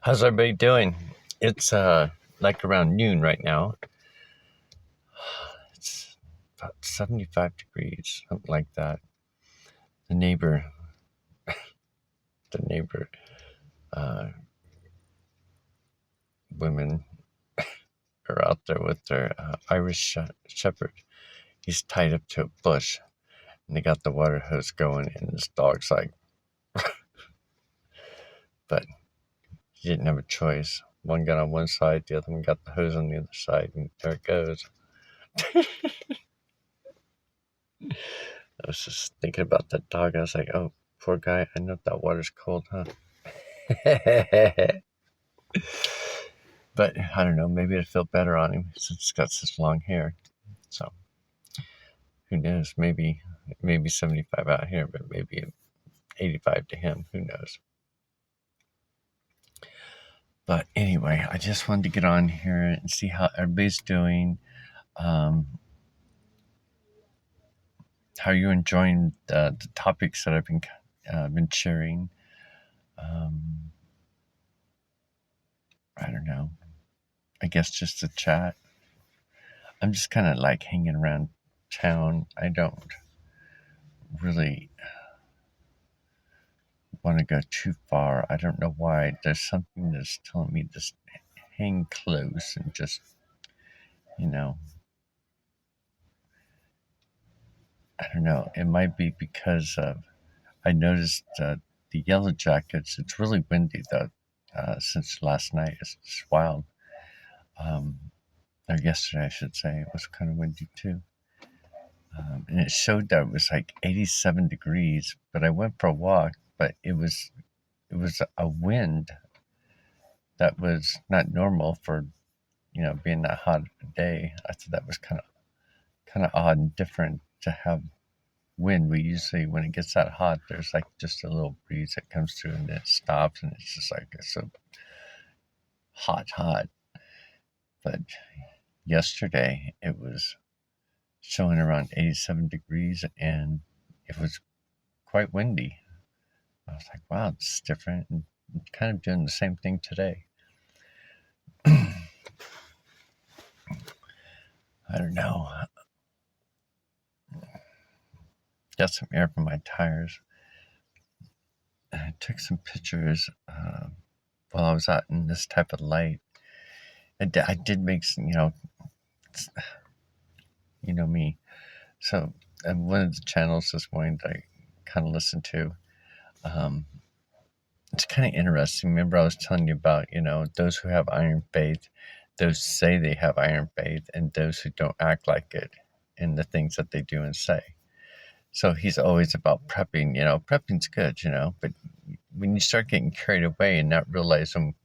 How's everybody doing? It's like around noon right now. It's about 75 degrees, something like that. The neighbor, the neighbor uh, women are out there with their Irish shepherd. He's tied up to a bush, and they got the water hose going, and this dog's like, but he didn't have a choice. One got on one side, the other one got the hose on the other side, and there it goes. I was just thinking about that dog. I was like, oh, poor guy. I know that water's cold, huh? But I don't know. Maybe it'd feel better on him since he's got such long hair. So who knows? Maybe 75 out here, but maybe 85 to him. Who knows? But anyway, I just wanted to get on here and see how everybody's doing. How you enjoying the topics that I've been sharing? I don't know. I guess just to chat. I'm just kind of like hanging around town. I don't really want to go too far. I don't know why. There's something that's telling me just hang close and just, you know, I don't know. It might be because of, I noticed the Yellow Jackets. It's really windy though, since last night. It's just wild. Or yesterday, I should say. It was kind of windy too. And it showed that it was like 87 degrees, but I went for a walk, but it was a wind that was not normal for being that hot a day. I thought that was kind of odd and different to have wind. We usually, when it gets that hot, there's like just a little breeze that comes through and then it stops, and it's just like it's so hot. But yesterday it was showing around 87 degrees and it was quite windy. I was like, wow, this is different, and kind of doing the same thing today. I don't know. Got some air from my tires. And I took some pictures while I was out in this type of light. I did make some, you know me. So, one of the channels this morning that I kind of listened to, um, it's kind of interesting. Remember, I was telling you about, those who have iron faith, those say they have iron faith, and those who don't act like it in the things that they do and say. So he's always about prepping. Prepping's good, but when you start getting carried away and not realizing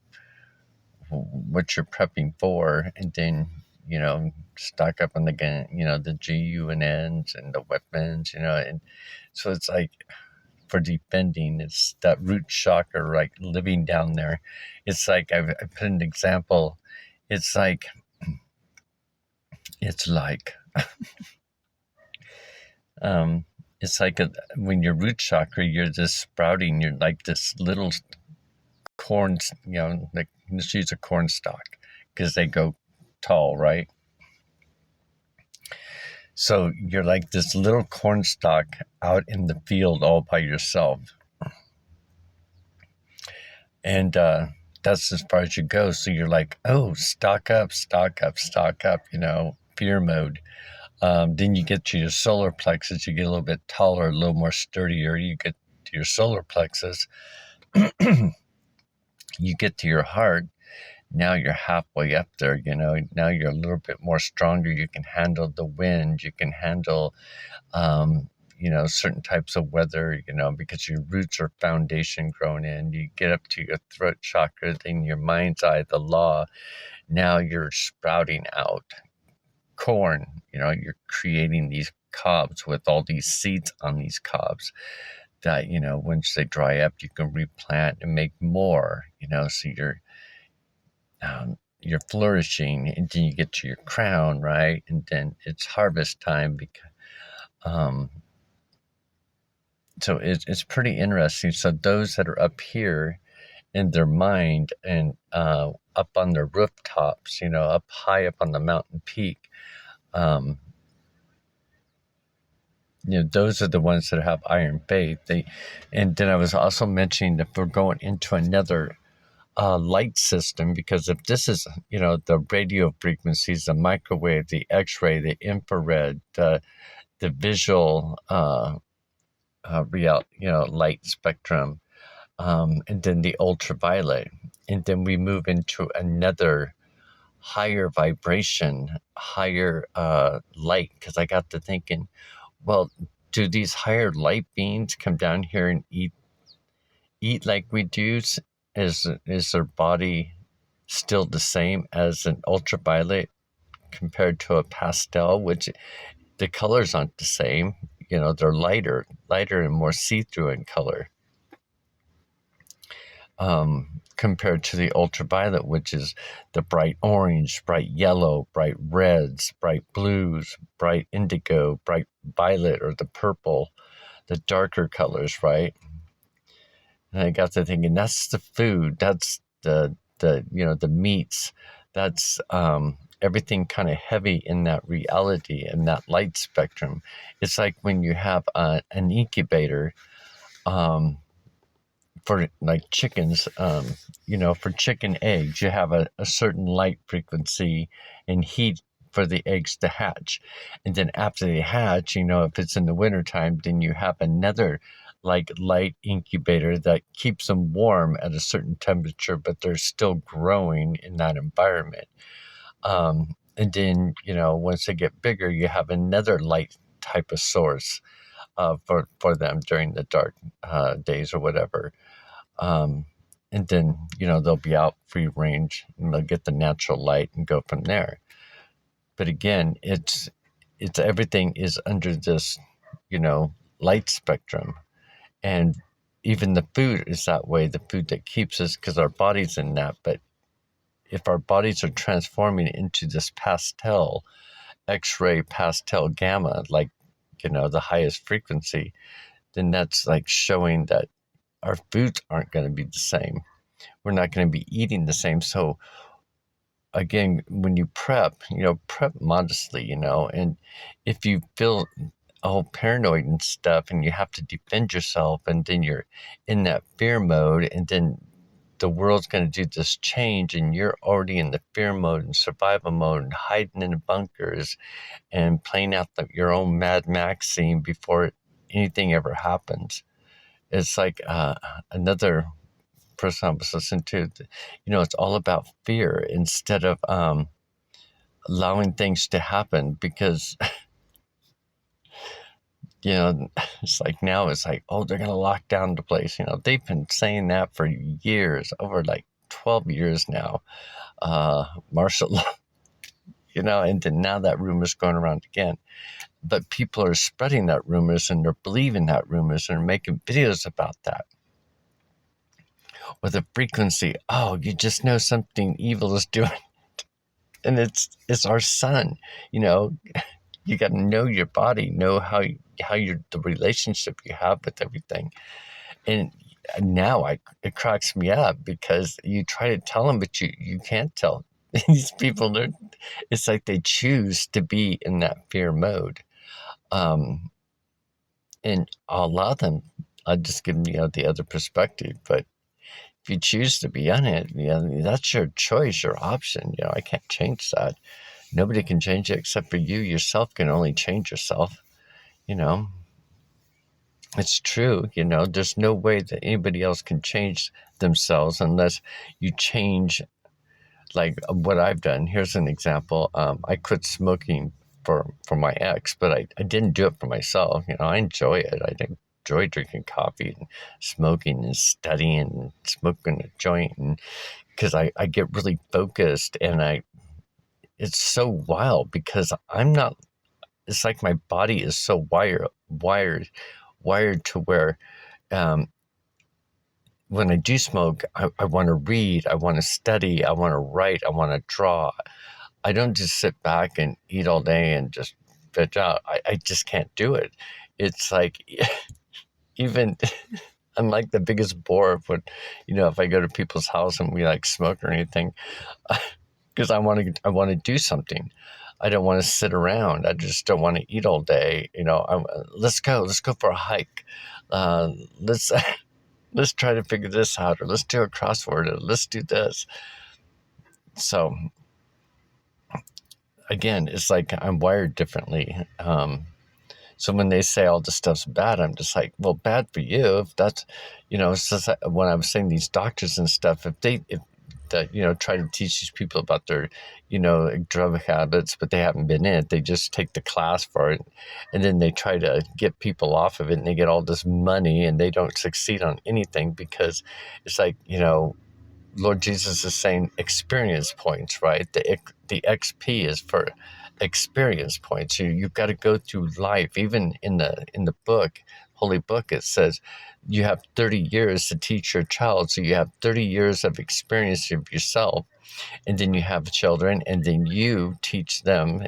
what you're prepping for, and then stock up on the gun, the GUNNs and the weapons, and so it's like for defending, it's that root chakra, like living down there. It's like I put an example. It's like it's like it's like when your root chakra, you're just sprouting. You're like this little corn, like let's use a corn stalk because they go tall, right? So you're like this little corn stalk out in the field all by yourself. And that's as far as you go. So you're like, oh, stock up, fear mode. Then you get to your solar plexus, you get a little bit taller, a little more sturdier. You get to your solar plexus, you get to your heart. Now you're halfway up there, now you're a little bit more stronger. You can handle the wind, you can handle, certain types of weather, because your roots are foundation grown in. You get up to your throat chakra, then your mind's eye, the law. Now you're sprouting out corn, you're creating these cobs with all these seeds on these cobs that, once they dry up, you can replant and make more, so you're flourishing, and then you get to your crown, right? And then it's harvest time because, so it's pretty interesting. So those that are up here in their mind, and up on their rooftops, up high up on the mountain peak. Um, those are the ones that have iron faith. And then I was also mentioning if we're going into another light system, because if this is, the radio frequencies, the microwave, the X-ray, the infrared, the visual light spectrum, and then the ultraviolet, and then we move into another higher vibration, higher light. Because I got to thinking, well, do these higher light beings come down here and eat like we do? Is their body still the same as an ultraviolet compared to a pastel, which the colors aren't the same? They're lighter and more see-through in color, compared to the ultraviolet, which is the bright orange, bright yellow, bright reds, bright blues, bright indigo, bright violet, or the purple, the darker colors, right? And I got to thinking, that's the food, that's the meats, that's everything kind of heavy in that reality and that light spectrum. It's like when you have an incubator, for like chickens, for chicken eggs, you have a certain light frequency and heat for the eggs to hatch. And then after they hatch, if it's in the wintertime, then you have another like light incubator that keeps them warm at a certain temperature, but they're still growing in that environment. And then, once they get bigger, you have another light type of source for them during the dark days or whatever. And then, they'll be out free range and they'll get the natural light and go from there. But again, it's everything is under this, light spectrum. And even the food is that way, the food that keeps us, because our body's in that. But if our bodies are transforming into this pastel, X-ray pastel gamma, like, the highest frequency, then that's like showing that our foods aren't going to be the same. We're not going to be eating the same. So again, when you prep modestly, and if you feel all paranoid and stuff and you have to defend yourself, and then you're in that fear mode, and then the world's going to do this change and you're already in the fear mode and survival mode and hiding in the bunkers and playing out your own Mad Max scene before anything ever happens. It's like another person I was listening to, it's all about fear instead of allowing things to happen, because, it's like now it's like, oh, they're going to lock down the place. They've been saying that for years, over like 12 years now, martial law, and then now that rumor's going around again. But people are spreading that rumors and they're believing that rumors and making videos about that. Or the frequency, oh, you just know something evil is doing. And it's our sun, you got to know your body, know how the relationship you have with everything. And now it cracks me up, because you try to tell them, but you can't tell. These people, it's like they choose to be in that fear mode. And I'll allow them. I'll just give them, the other perspective. But if you choose to be on it, that's your choice, your option. I can't change that. Nobody can change it except for you. Yourself can only change yourself. It's true. There's no way that anybody else can change themselves unless you change, like what I've done. Here's an example. I quit smoking for my ex, but I didn't do it for myself. I enjoy it. I enjoy drinking coffee and smoking and studying and smoking a joint, and because I get really focused, and it's so wild, because it's like my body is so wired to where, when I do smoke, I want to read, I want to study, I want to write, I want to draw. I don't just sit back and eat all day and just veg out. I just can't do it. It's like, even I'm like the biggest bore when, if I go to people's house and we like smoke or anything, because I want to do something. I don't want to sit around. I just don't want to eat all day. Let's go for a hike. Let's let's try to figure this out, or let's do a crossword, or let's do this. So again, it's like I'm wired differently. So when they say all this stuff's bad, I'm just like, well, bad for you. If that's, it's just like when I was saying these doctors and stuff, if that, try to teach these people about their, drug habits, but they haven't been in it. They just take the class for it. And then they try to get people off of it, and they get all this money, and they don't succeed on anything, because it's like, Lord Jesus is saying experience points, right? The XP is for experience points. You've got to go through life. Even in the book, Holy Book, it says you have 30 years to teach your child. So you have 30 years of experience of yourself, and then you have children, and then you teach them.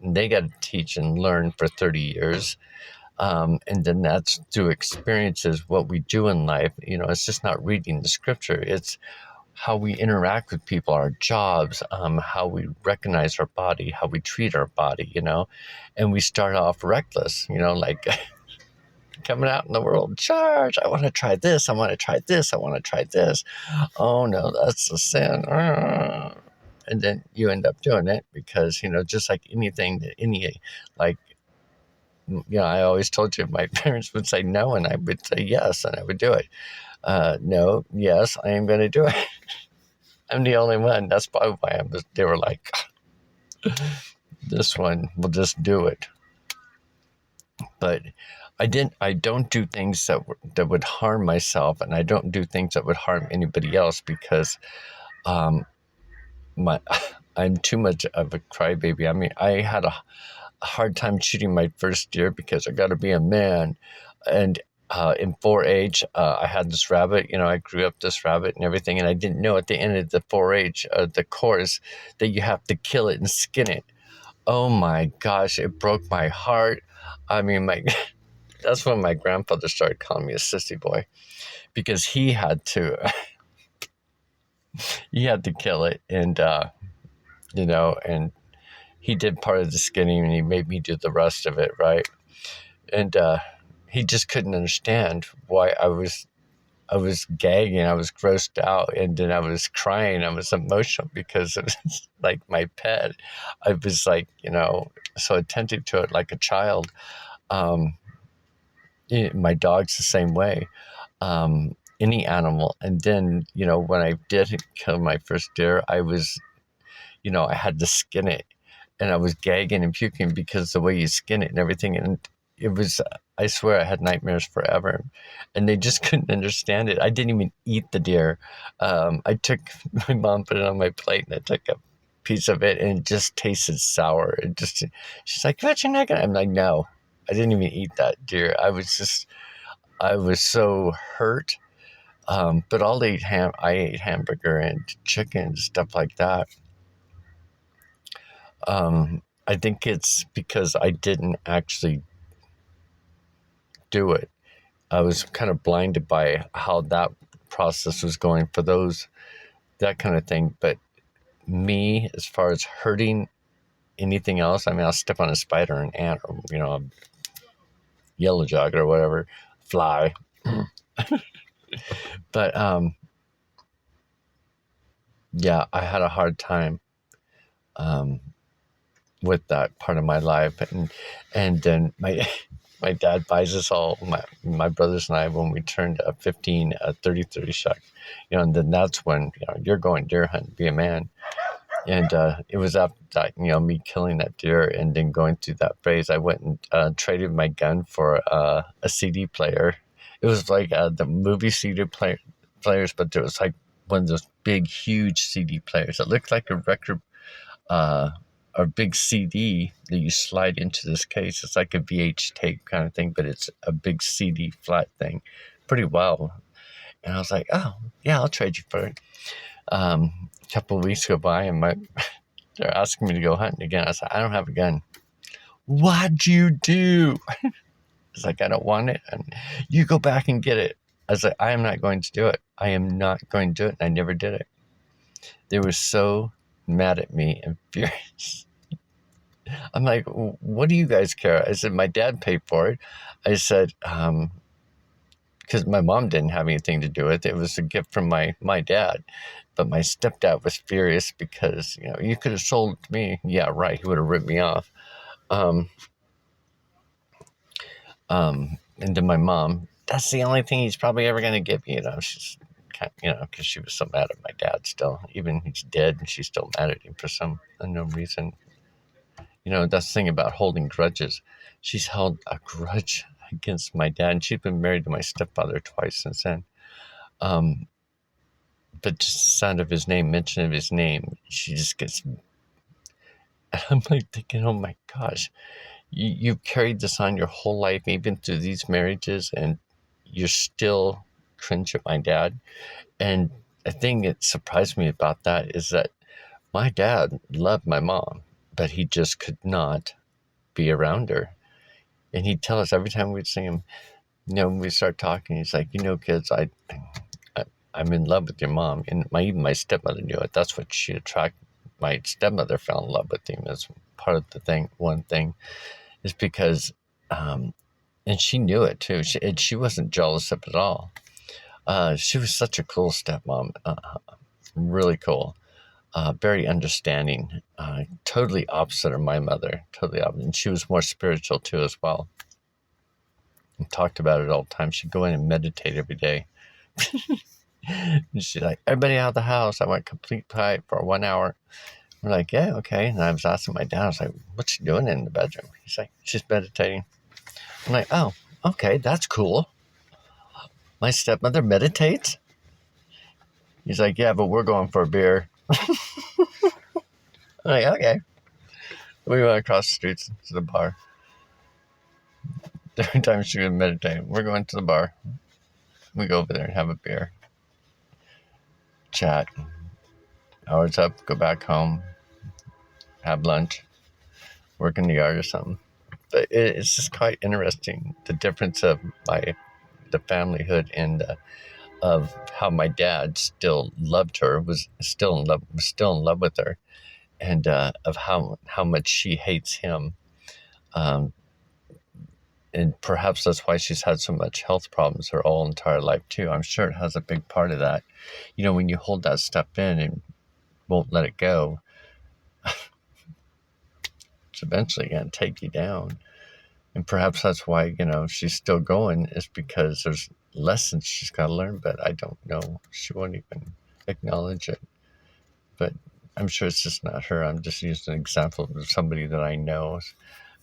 They got to teach and learn for 30 years. And then that's through experiences, what we do in life. It's just not reading the scripture. It's how we interact with people, our jobs, how we recognize our body, how we treat our body, and we start off reckless, like coming out in the world, charge, I want to try this, I want to try this, I want to try this. Oh no, that's a sin. And then you end up doing it because, just like anything, I always told you my parents would say no, and I would say yes, and I would do it. No, yes, I am going to do it. I'm the only one. That's probably why they were like, this one will just do it. But I don't do things that would harm myself, and I don't do things that would harm anybody else, because I'm too much of a crybaby. I mean, I had a hard time shooting my first deer because I got to be a man. And in 4-H, I had this rabbit. I grew up this rabbit and everything, and I didn't know at the end of the 4-H, the course, that you have to kill it and skin it. Oh my gosh, it broke my heart. I mean, that's when my grandfather started calling me a sissy boy, because he had to kill it, and and he did part of the skinning, and he made me do the rest of it, right? And he just couldn't understand why I was gagging, I was grossed out, and then I was crying, I was emotional, because it was like my pet. I was like, so attentive to it like a child. My dog's the same way. Any animal. And then, when I did kill my first deer, I was, I had to skin it, and I was gagging and puking because the way you skin it and everything. And it was, I swear, I had nightmares forever, and they just couldn't understand it. I didn't even eat the deer. My mom put it on my plate, and I took a piece of it, and it just tasted sour. She's like, "But you're not gonna." I'm like, "No, I didn't even eat that deer. I was so hurt." But I ate hamburger and chicken and stuff like that. I think it's because I didn't actually do it. I was kind of blinded by how that process was going for that kind of thing. But me, as far as hurting anything else, I mean, I'll step on a spider, an ant, or, a yellow jogger or whatever, fly. But, yeah, I had a hard time, with that part of my life. And then my dad buys us all, my brothers and I, when we turned 15, a 30-30 shot, and then that's when, you're going deer hunting, be a man. And it was after that, me killing that deer and then going through that phase, I went and traded my gun for a CD player. It was like the movie CD players, but there was like one of those big, huge CD players. It looked like a record, a big CD that you slide into this case. It's like a VH tape kind of thing, but it's a big CD flat thing. Pretty well. And I was like, oh, yeah, I'll trade you for it. A couple of weeks go by, and they're asking me to go hunting again. I said, I don't have a gun. What'd you do? It's like, I don't want it. And you go back and get it. I was like, I am not going to do it. I am not going to do it. And I never did it. They were so mad at me and furious. I'm like, what do you guys care? I said, my dad paid for it. I said, because my mom didn't have anything to do with it. It was a gift from my dad. But my stepdad was furious because, you could have sold it to me. Yeah, right. He would have ripped me off. Um, and then my mom, that's the only thing he's probably ever going to give me. She's kind of, because she was so mad at my dad still. Even he's dead and she's still mad at him for some unknown reason. That's the thing about holding grudges. She's held a grudge against my dad, and she's been married to my stepfather twice since then. But just the sound of his name, mention of his name, she just gets. I'm like thinking, oh my gosh, you carried this on your whole life, even through these marriages, and you're still cringe at my dad. And the thing that surprised me about that is that my dad loved my mom, but he just could not be around her. And he'd tell us every time we'd see him, when we start talking, he's like, kids, I'm in love with your mom. And even my stepmother knew it. That's what she attracted. My stepmother fell in love with him as part of the thing. One thing is because, and she knew it too. She wasn't jealous of it at all. She was such a cool stepmom. Really cool. Very understanding. Totally opposite of my mother. Totally opposite. And she was more spiritual too as well. And talked about it all the time. She'd go in and meditate every day. And she's like, everybody out of the house. I went complete quiet for 1 hour. We're like, yeah, okay. And I was asking my dad, I was like, what's she doing in the bedroom? He's like, she's meditating. I'm like, oh, okay, that's cool. My stepmother meditates? He's like, yeah, but we're going for a beer. I'm like, okay. We went across the streets to the bar. Every time she would meditate, we're going to the bar. We go over there and have a beer. Chat. Hours up, go back home. Have lunch. Work in the yard or something. But it's just quite interesting, the difference of the familyhood and of how my dad still loved her, was still in love with her, and of how much she hates him. And perhaps that's why she's had so much health problems her whole entire life too. I'm sure it has a big part of that. When you hold that stuff in and won't let it go, it's eventually going to take you down. And perhaps that's why, she's still going, is because there's lessons she's got to learn, but I don't know. She won't even acknowledge it. But I'm sure it's just not her. I'm just using an example of somebody that I know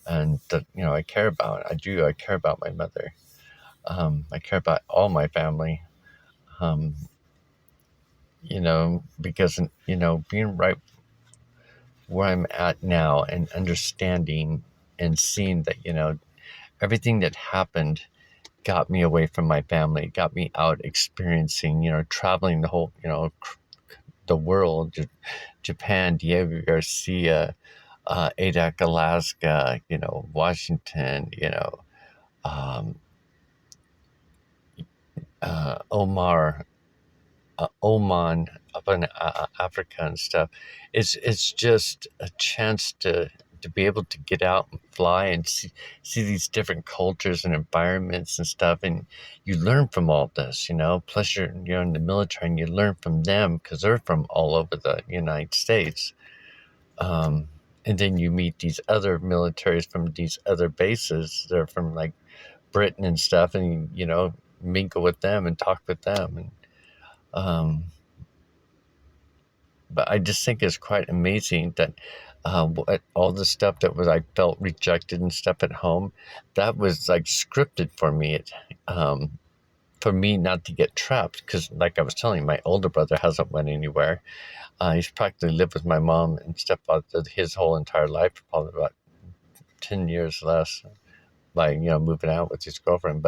and that, I care about. I care about my mother. I care about all my family. Because, being right where I'm at now and understanding and seeing that, everything that happened got me away from my family, got me out experiencing, traveling the whole, the world, Japan, Diego Garcia, Adak, Alaska, Washington, Oman, up in Africa and stuff. It's just a chance to be able to get out and fly and see these different cultures and environments and stuff, and you learn from all this, Plus you're in the military and you learn from them because they're from all over the United States. And then you meet these other militaries from these other bases. They're from like Britain and stuff, and mingle with them and talk with them. And but I just think it's quite amazing that all the stuff that I felt rejected and stuff at home, that was like scripted for me. For me not to get trapped, because like I was telling you, my older brother hasn't went anywhere. He's practically lived with my mom and stepfather his whole entire life, probably about 10 years less, by moving out with his girlfriend.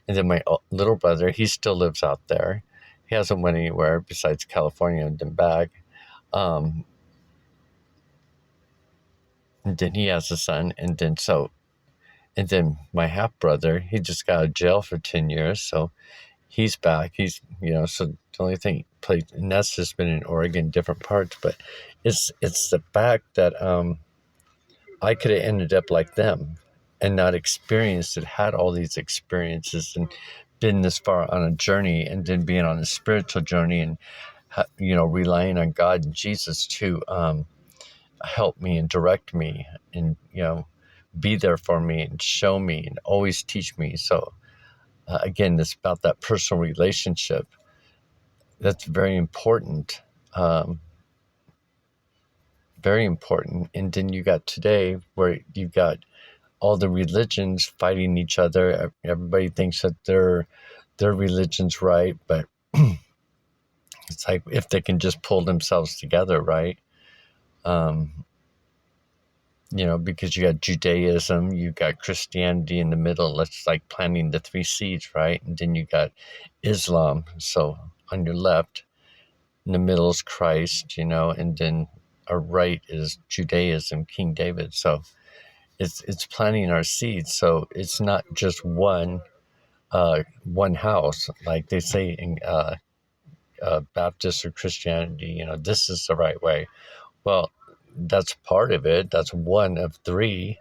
And then my little brother, he still lives out there. He hasn't went anywhere besides California and then back. And then he has a son, and then my half brother, he just got out of jail for 10 years, so he's back. He's, so the only thing he played, and that's just been in Oregon, different parts, but it's the fact that I could have ended up like them and not experienced it, had all these experiences and been this far on a journey, and then being on a spiritual journey, and relying on God and Jesus to help me and direct me, and be there for me and show me and always teach me. So again, it's about that personal relationship. That's very important. Um, very important. And then you got today where you've got all the religions fighting each other. Everybody thinks that their religion's right, but it's like if they can just pull themselves together, right? Because you got Judaism, you got Christianity in the middle. That's like planting the three seeds, right? And then you got Islam. So on your left, in the middle is Christ, and then our right is Judaism, King David. So it's planting our seeds. So it's not just one house, like they say in Baptist or Christianity. This is the right way. Well, that's part of it. That's one of three.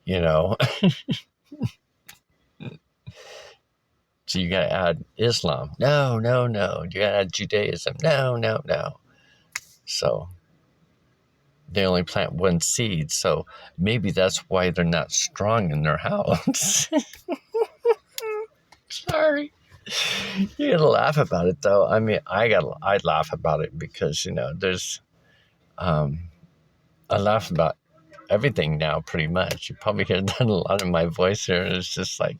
So you got to add Islam. No, no, no. You got to add Judaism. No, no, no. So they only plant one seed. So maybe that's why they're not strong in their house. Sorry. You gotta laugh about it, though. I mean, I laugh about it because, there's, I laugh about everything now pretty much. You probably hear that a lot in my voice here. It's just like,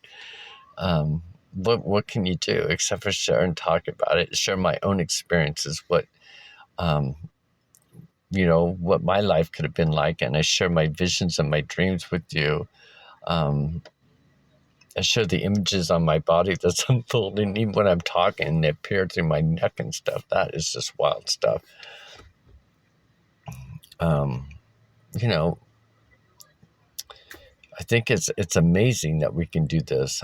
what can you do except for share and talk about it, share my own experiences, what what my life could have been like, and I share my visions and my dreams with you. I share the images on my body that's unfolding, even when I'm talking, they appear through my neck and stuff. That is just wild stuff. I think it's amazing that we can do this.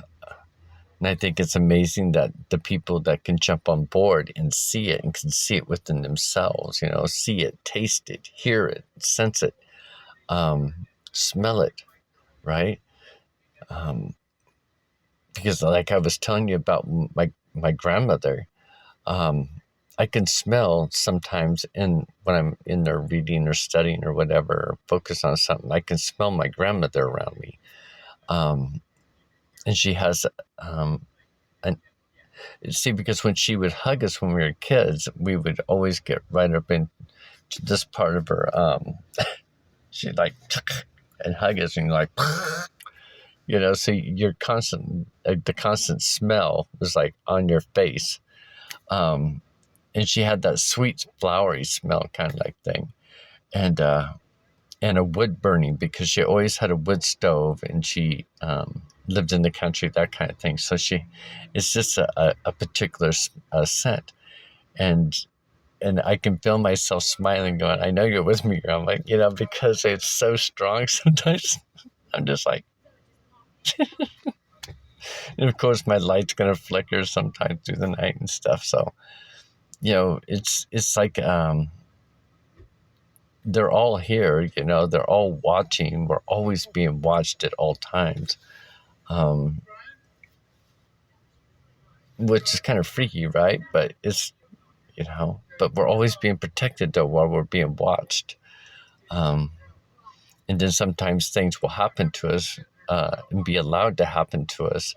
And I think it's amazing that the people that can jump on board and see it and can see it within themselves, see it, taste it, hear it, sense it, smell it, right? Because like I was telling you about my grandmother, I can smell sometimes when I'm in there reading or studying or whatever, or focus on something, I can smell my grandmother around me. And she has, because when she would hug us when we were kids, we would always get right up into this part of her, she'd like, and hug us and like, so your the constant smell was like on your face. And she had that sweet, flowery smell kind of like thing. And a wood burning, because she always had a wood stove, and she lived in the country, that kind of thing. So it's just a particular scent. And I can feel myself smiling, going, I know you're with me. I'm like, because it's so strong sometimes. I'm just like, and of course my light's going to flicker sometimes through the night and stuff. So, it's like, they're all here, they're all watching. We're always being watched at all times, which is kind of freaky, right? But it's, but we're always being protected, though, while we're being watched. And then sometimes things will happen to us, and be allowed to happen to us,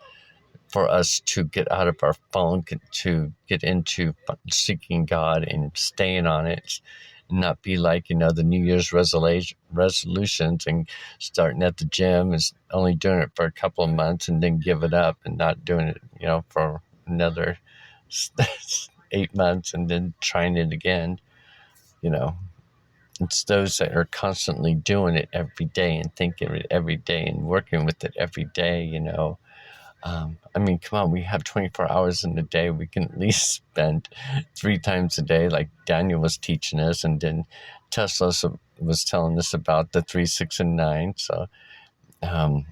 for us to get out of our phone, to get into seeking God and staying on it, and not be like, the New Year's resolutions and starting at the gym and only doing it for a couple of months and then give it up and not doing it, for another 8 months and then trying it again. It's those that are constantly doing it every day and thinking of it every day and working with it every day. I mean, come on, we have 24 hours in a day. We can at least spend 3 times a day, like Daniel was teaching us, and then Tesla was telling us about the 3, 6, and 9. So, and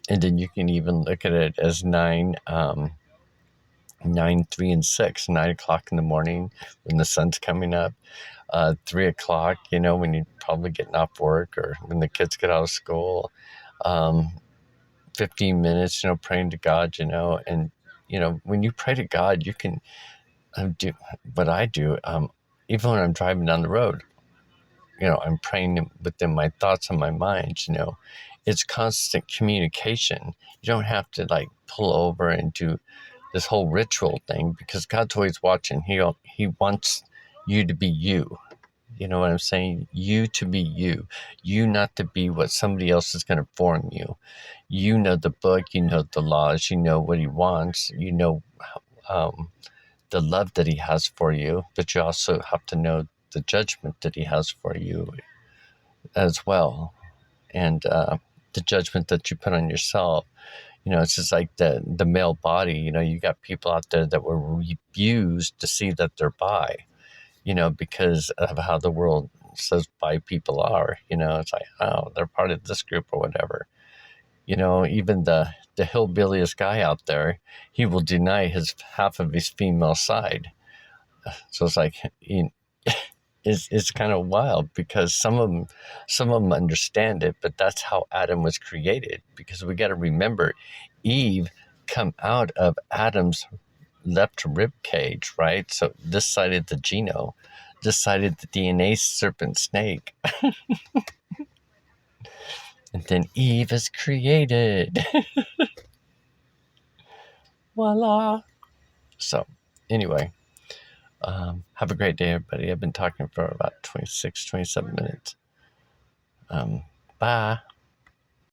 then you can even look at it as 9, 9, 3, and 6, 9 o'clock in the morning when the sun's coming up, 3 o'clock, when you're probably getting off work or when the kids get out of school, 15 minutes, praying to God, and, when you pray to God, you can do what I do, even when I'm driving down the road. I'm praying within my thoughts and my mind, it's constant communication. You don't have to like pull over and do this whole ritual thing because God's always watching. He wants you to be you. You know what I'm saying? You to be you. You not to be what somebody else is going to form you. You know the book, you know the laws, you know what he wants, the love that he has for you, but you also have to know the judgment that he has for you as well. And the judgment that you put on yourself. It's just like the male body. You got people out there that were refused to see that they're bi, because of how the world says bi people are. It's like, oh, they're part of this group or whatever. Even the hillbilliest guy out there, he will deny half of his female side. So it's like, it's kind of wild because some of them understand it, but that's how Adam was created. Because we got to remember, Eve come out of Adam's left rib cage, right? So this side of the genome, this side of the DNA serpent snake, and then Eve is created. Voila. So anyway, have a great day, everybody. I've been talking for about 26, 27 minutes. Bye.